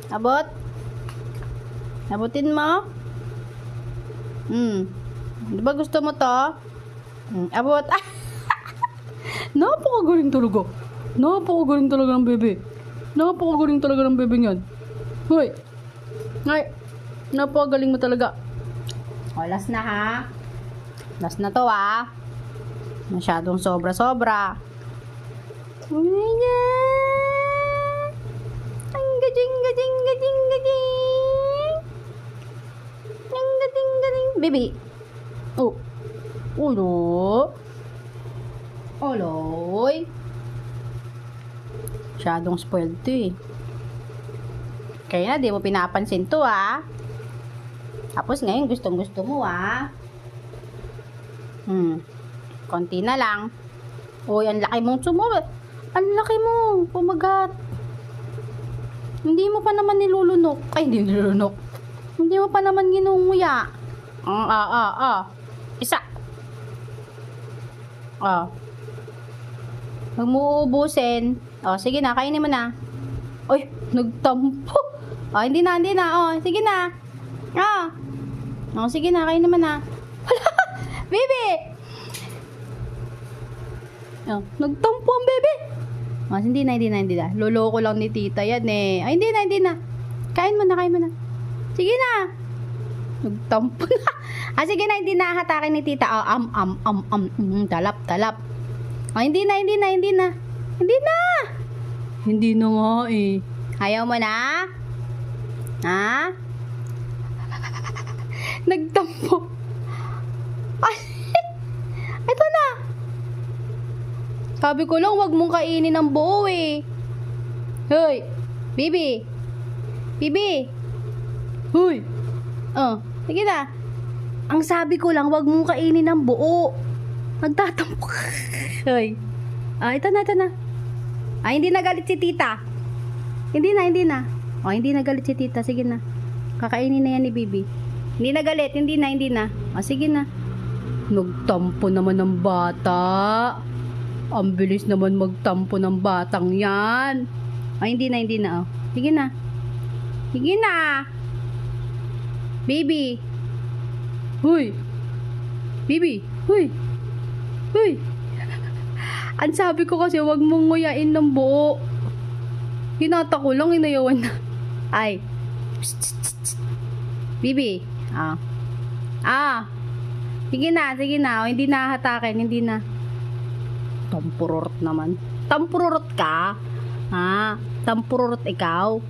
Abot? Abutin mo? Di ba gusto mo to? Abot. Ah! Napakagaling talaga. Napakagaling talaga ng bebe. Napakagaling talaga ng bebe niyan. Hoy. Ay. Napakagaling mo talaga. O, last na ha. Last na to ha. Masyadong sobra-sobra. Ang gajing. Ang galing. Baby. Oh. Ulo. Oloy. Masyadong spoiled to eh. Kaya na, di mo pinapansin to ah. Tapos ngayon, gustong-gusto mo ah. Konti na lang. Uy, ang laki mong Ang laki mo. Pumagat. Hindi mo pa naman nilulunok. Ay, hindi nilulunok. Hindi mo pa naman ginunguya. Isa. Huwag mo uubusin. Sige na, kainin mo na. Uy, nagtampo. Hindi na. Sige na. Sige na, kainin mo na. Wala, baby. Nagtampo ang baby. Hindi na. Loloko lang ni tita yan eh. Hindi na. Kain mo na. Sige na. Nagtampo na. Sige na, hindi na hatakin ni tita. Talap. Hindi na. Hindi na nga eh. Ayaw mo na? Ha? Nagtampo. Ay, ito na. Sabi ko lang, wag mong kainin ng buo eh. Hoy, Bibi. Hoy. Sige na. Ang sabi ko lang, wag mong kainin ng buo. Nagtatampo. Hoy. Ito na. Hindi na galit si tita. Hindi na. Hindi na galit si tita. Sige na. Kakainin na yan ni Bibi. Hindi na galit. Hindi na. Sige na. Nagtampo naman ng bata. Ang bilis naman magtampo ng batang yan. Hindi na. Sige na. Baby. Huy. Baby. Huy. Ang sabi ko kasi wag mong nguyain ng buo. Hinata ko lang, inayawan na. Ay. Bibi. Sige na. Hindi na hatakin. Hindi na. Tampururot naman. Tampururot ka? Tampururot ikaw?